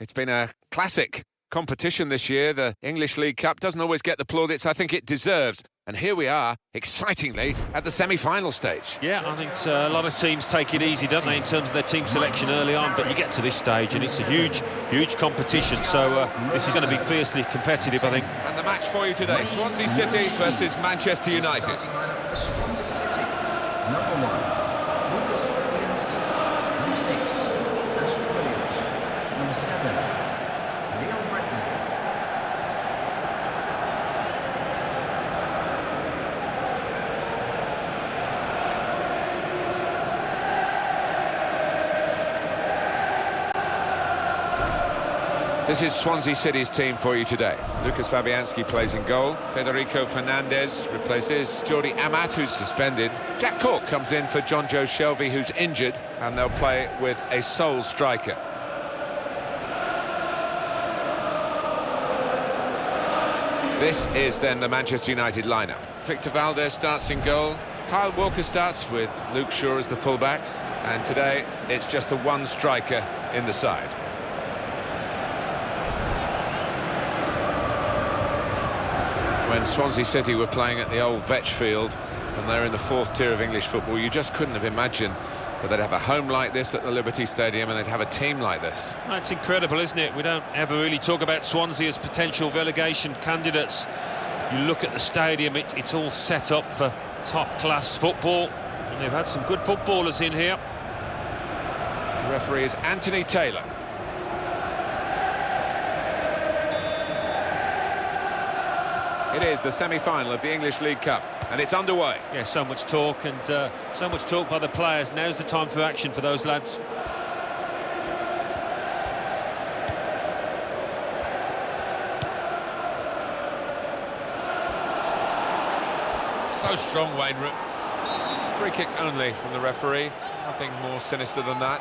It's been a classic competition this year. The English League Cup doesn't always get the plaudits I think it deserves. And here we are, excitingly, at the semi-final stage. Yeah, I think a lot of teams take it easy, don't they, in terms of their team selection early on, but you get to this stage and it's a huge, huge competition, so this is going to be fiercely competitive, I think. And the match for you today, Swansea City versus Manchester United. Swansea City, number 1, number 6, number 7, Leon Britton. This is Swansea City's team for you today. Lucas Fabianski plays in goal. Federico Fernandez replaces Jordi Amat, who's suspended. Jack Cork comes in for John Joe Shelby, who's injured. And they'll play with a sole striker. This is then the Manchester United lineup. Victor Valdez starts in goal. Kyle Walker starts with Luke Shaw as the fullbacks. And today, it's just the one striker in the side. When Swansea City were playing at the old Vetch Field, and they're in the 4th tier of English football, you just couldn't have imagined that they'd have a home like this at the Liberty Stadium and they'd have a team like this. That's incredible, isn't it? We don't ever really talk about Swansea as potential relegation candidates. You look at the stadium, it's all set up for top-class football, and they've had some good footballers in here. The referee is Anthony Taylor. It is the semi-final of the English League Cup, and it's underway. Yeah, so much talk, and so much talk by the players. Now's the time for action for those lads. So strong, Wayne Root. Free kick only from the referee. Nothing more sinister than that.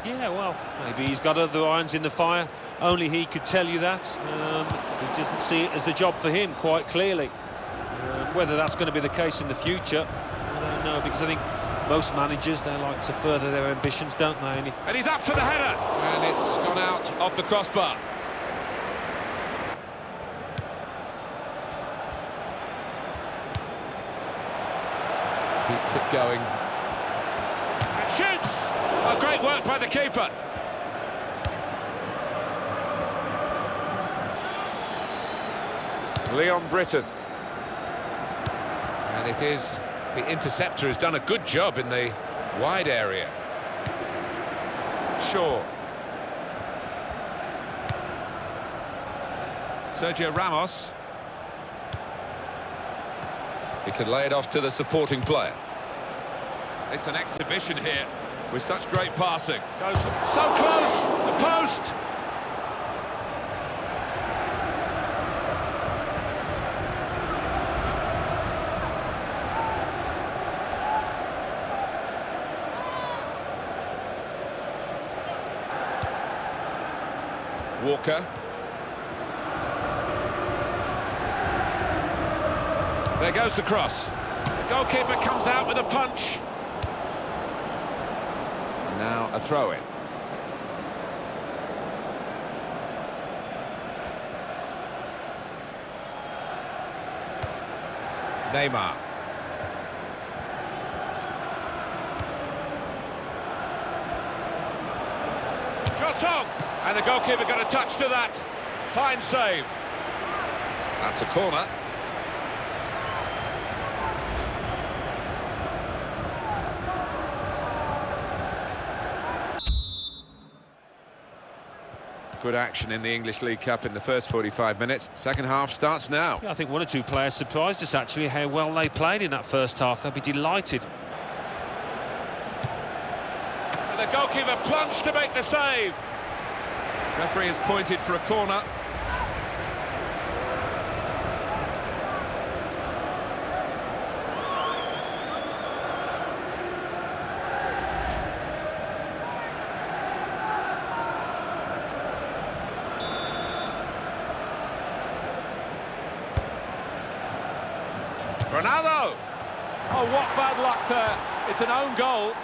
Yeah, well, maybe he's got other irons in the fire. Only he could tell you that. He doesn't see it as the job for him, quite clearly. Whether that's going to be the case in the future, I don't know, because I think most managers, they like to further their ambitions, don't they? And he's up for the header. And it's gone out off the crossbar. Keeps it going. And shoots! Oh, great work by the keeper. Leon Britton. And it is the interceptor who's done a good job in the wide area. Shaw. Sergio Ramos. He can lay it off to the supporting player. It's an exhibition here with such great passing. Goes so close, the post. Walker. There goes the cross. The goalkeeper comes out with a punch. And now a throw-in. Neymar. Shot on! And the goalkeeper got a touch to that. Fine save. That's a corner. Good action in the English League Cup in the first 45 minutes. Second half starts now. Yeah, I think one or two players surprised us, actually, how well they played in that first half. They'll be delighted. And the goalkeeper plunged to make the save. Referee has pointed for a corner. Ronaldo! Oh, what bad luck there. It's an own goal.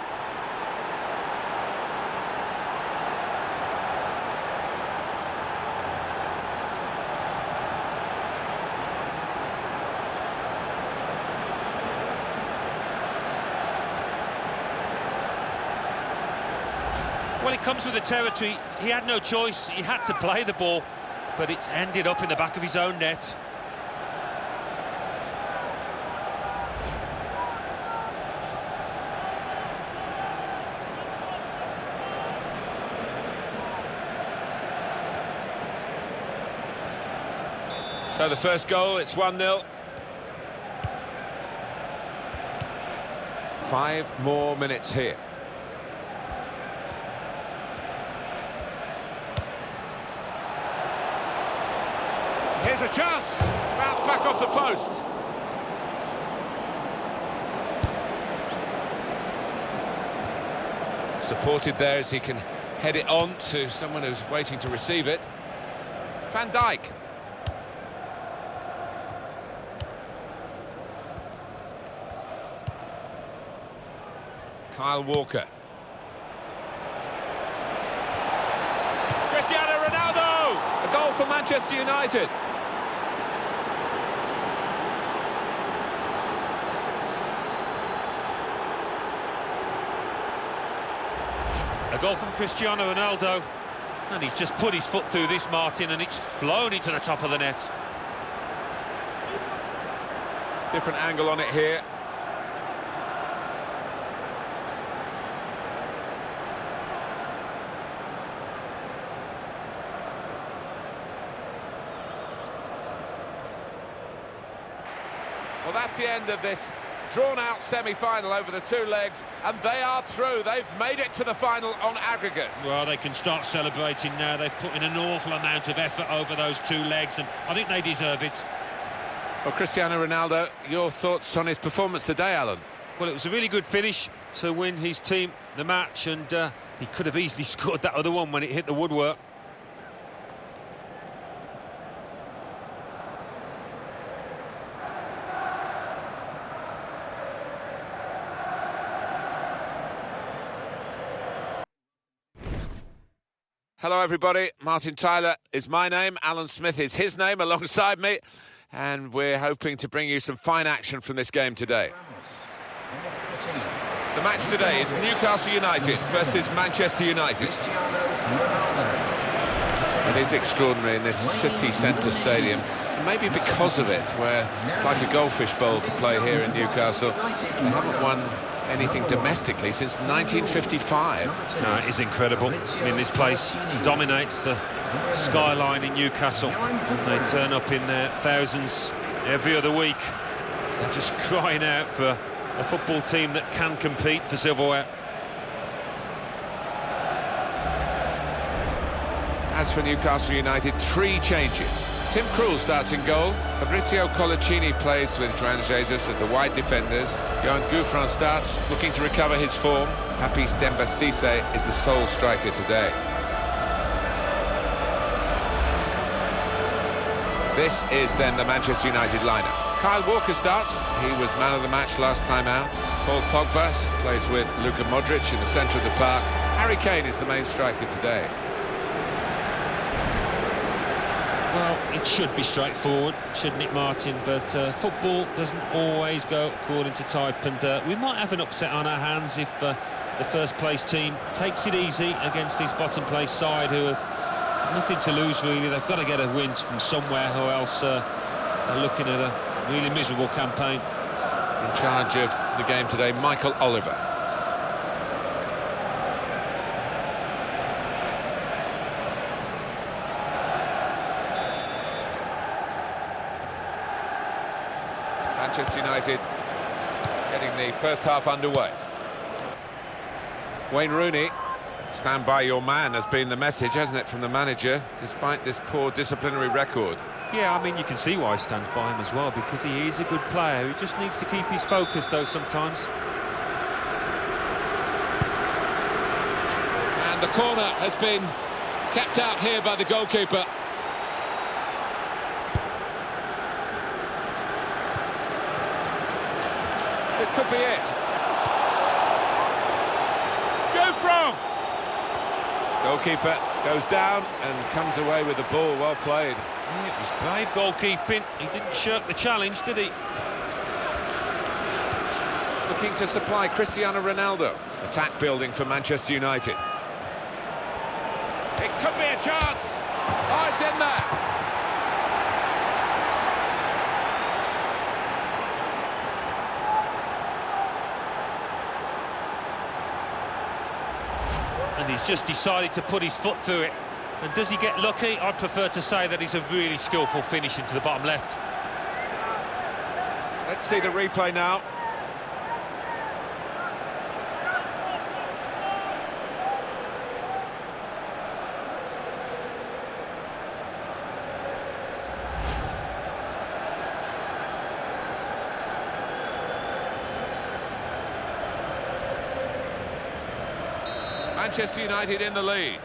Well, it comes with the territory. He had no choice. He had to play the ball, but it's ended up in the back of his own net. So the first goal, it's 1-0. 5 more minutes here. Here's a chance. Bounce back off the post. Supported there as he can head it on to someone who's waiting to receive it. Van Dijk. Kyle Walker. Cristiano Ronaldo! A goal for Manchester United. A goal from Cristiano Ronaldo, and he's just put his foot through this, Martin, and it's flown into the top of the net. Different angle on it here. Well, that's the end of this drawn-out semi-final over the 2 legs, and they are through. They've made it to the final on aggregate. Well, they can start celebrating now. They've put in an awful amount of effort over those 2 legs, and I think they deserve it. Well, Cristiano Ronaldo, your thoughts on his performance today, Alan? Well, it was a really good finish to win his team the match, and he could have easily scored that other one when it hit the woodwork. Hello, everybody. Martin Tyler is my name. Alan Smith is his name alongside me. And we're hoping to bring you some fine action from this game today. The match today is Newcastle United versus Manchester United. It is extraordinary in this city centre stadium. And maybe because of it, where it's like a goldfish bowl to play here in Newcastle. They haven't won anything domestically since 1955. No, it is incredible. I mean, this place dominates the skyline in Newcastle. They turn up in their thousands every other week. They're just crying out for a football team that can compete for silverware. As for Newcastle United, 3 changes. Tim Krul starts in goal. Fabrizio Colaccini plays with João Jesus at the wide defenders. Yohan Gouffran starts, looking to recover his form. Papis Demba Cisse is the sole striker today. This is then the Manchester United lineup. Kyle Walker starts. He was man of the match last time out. Paul Pogba plays with Luka Modric in the centre of the park. Harry Kane is the main striker today. Well, it should be straightforward, shouldn't it, Martin? But football doesn't always go according to type, and we might have an upset on our hands if the first-place team takes it easy against this bottom-place side who have nothing to lose, really. They've got to get a win from somewhere, or else they're looking at a really miserable campaign. In charge of the game today, Michael Oliver. Manchester United getting the first half underway. Wayne Rooney, stand by your man, has been the message, hasn't it, from the manager, despite this poor disciplinary record. Yeah, I mean, you can see why he stands by him as well, because he is a good player. He just needs to keep his focus, though, sometimes. And the corner has been kept out here by the goalkeeper. This could be it. Go from! Goalkeeper goes down and comes away with the ball. Well played. Yeah, it was brave goalkeeping. He didn't shirk the challenge, did he? Looking to supply Cristiano Ronaldo. Attack building for Manchester United. It could be a chance. Oh, it's in there. And he's just decided to put his foot through it. And does he get lucky? I'd prefer to say that he's a really skillful finish into the bottom left. Let's see the replay now. Manchester United in the lead.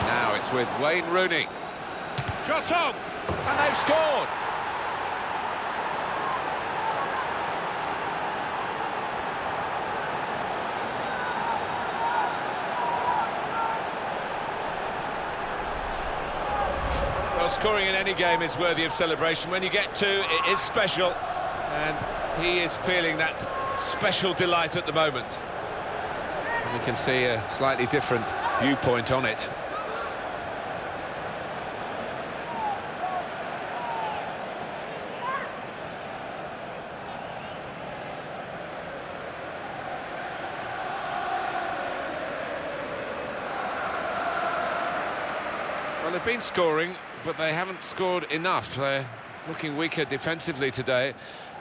Now it's with Wayne Rooney. Shot on! And they've scored. Well, scoring in any game is worthy of celebration. When you get two, it is special. And he is feeling that special delight at the moment. And we can see a slightly different viewpoint on it. Well, they've been scoring, but they haven't scored enough. They're looking weaker defensively today,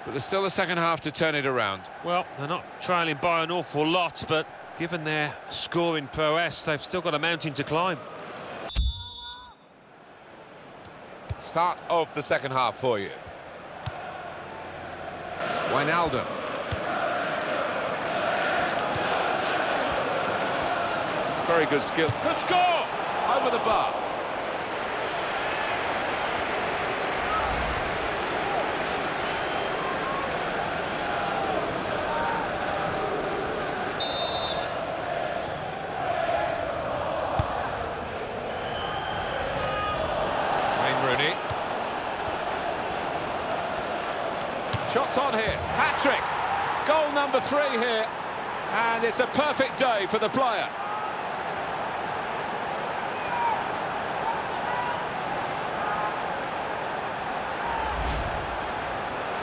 but there's still a second half to turn it around. Well, they're not trailing by an awful lot, but given their scoring prowess, they've still got a mountain to climb. Start of the second half for you. Wijnaldum. It's very good skill. Good score! Over the bar. Rooney. Shots on here. Hat-trick. Goal number 3 here. And it's a perfect day for the player.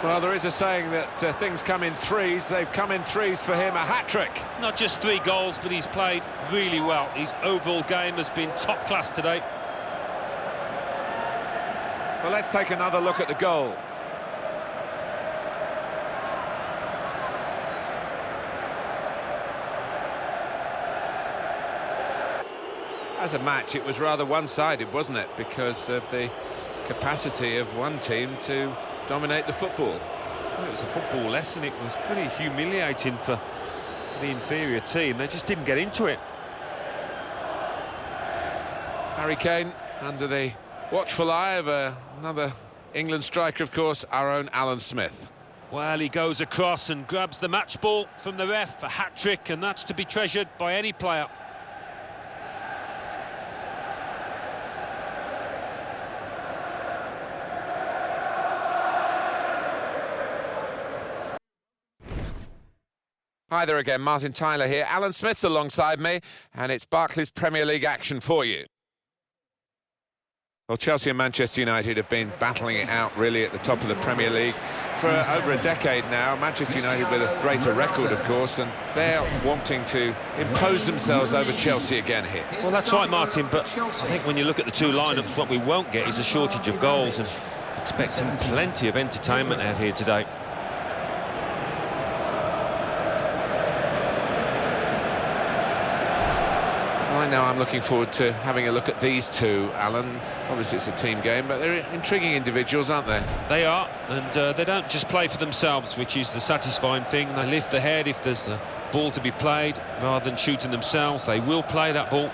Well, there is a saying that things come in threes. They've come in threes for him. A hat-trick. Not just 3 goals, but he's played really well. His overall game has been top class today. Well, let's take another look at the goal. As a match, it was rather one-sided, wasn't it? Because of the capacity of one team to dominate the football. Well, it was a football lesson. It was pretty humiliating for the inferior team. They just didn't get into it. Harry Kane under the watchful eye of another England striker, of course, our own Alan Smith. Well, he goes across and grabs the match ball from the ref, a hat-trick, and that's to be treasured by any player. Hi there again, Martin Tyler here. Alan Smith's alongside me, and it's Barclays Premier League action for you. Well, Chelsea and Manchester United have been battling it out really at the top of the Premier League for over a decade now. Manchester United with a greater record, of course, and they're wanting to impose themselves over Chelsea again here. Well, that's right, Martin, but I think when you look at the two lineups, what we won't get is a shortage of goals, and expecting plenty of entertainment out here today. I know I'm looking forward to having a look at these two, Alan. Obviously it's a team game, but they're intriguing individuals, aren't they? They are, and they don't just play for themselves, which is the satisfying thing. They lift the head if there's a ball to be played, rather than shooting themselves. They will play that ball.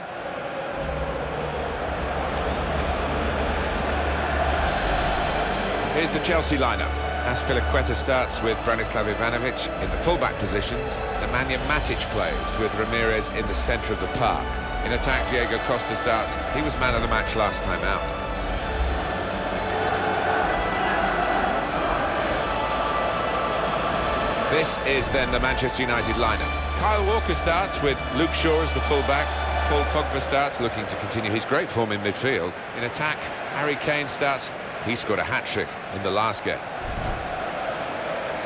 Here's the Chelsea lineup. Azpilicueta starts with Branislav Ivanovic in the full-back positions. Nemanja Matic plays with Ramirez in the centre of the park. In attack, Diego Costa starts. He was man of the match last time out. This is then the Manchester United lineup. Kyle Walker starts with Luke Shaw as the full-backs. Paul Pogba starts, looking to continue his great form in midfield. In attack, Harry Kane starts. He scored a hat-trick in the last game.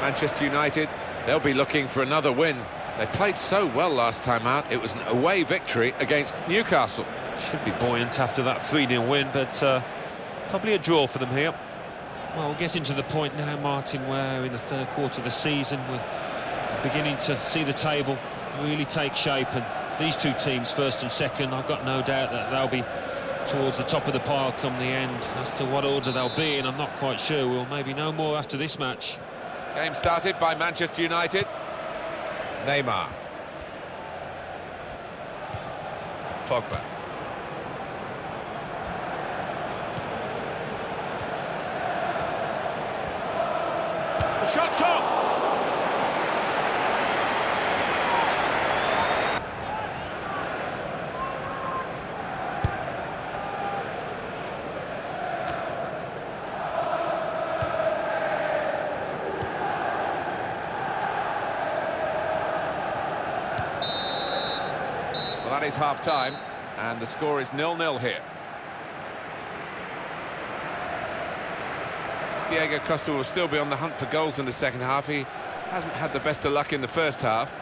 Manchester United, they'll be looking for another win. They played so well last time out. It was an away victory against Newcastle. Should be buoyant after that 3-0 win, but probably a draw for them here. Well, we're getting to the point now, Martin, where in the third quarter of the season we're beginning to see the table really take shape, and these two teams, first and second, I've got no doubt that they'll be towards the top of the pile come the end. As to what order they'll be in, I'm not quite sure. We'll maybe know more after this match. Game started by Manchester United. Neymar. Pogba. The shot's on! Well, that is half-time, and the score is 0-0 here. Diego Costa will still be on the hunt for goals in the second half. He hasn't had the best of luck in the first half.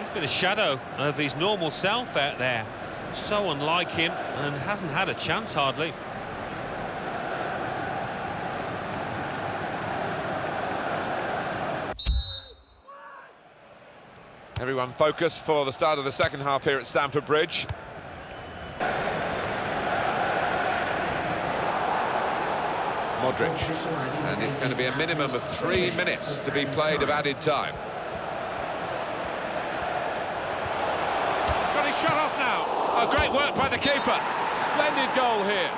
He's been a shadow of his normal self out there. So unlike him, and hasn't had a chance hardly. Everyone focused for the start of the second half here at Stamford Bridge. Modric, and it's going to be a minimum of 3 minutes to be played of added time. He's got his shot off now. Oh, great work by the keeper. Splendid goal here.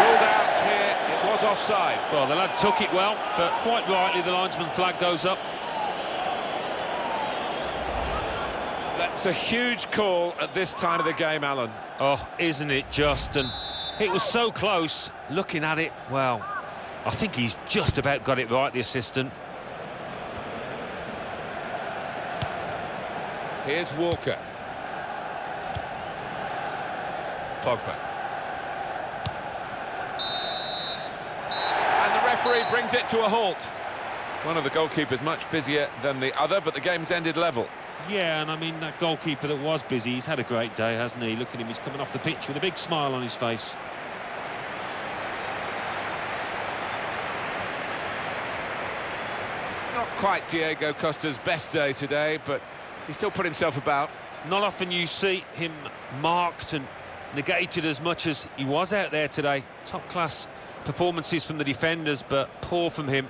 Ruled out here, it was offside. Well, the lad took it well, but quite rightly the linesman flag goes up. That's a huge call at this time of the game, Alan. Oh, isn't it just? And it was so close. Looking at it, well, I think he's just about got it right, the assistant. Here's Walker. Pogba. And the referee brings it to a halt. One of the goalkeepers much busier than the other, but the game's ended level. Yeah, and I mean, that goalkeeper that was busy, he's had a great day, hasn't he? Look at him, he's coming off the pitch with a big smile on his face. Not quite Diego Costa's best day today, but he still put himself about. Not often you see him marked and negated as much as he was out there today. Top-class performances from the defenders, but poor from him.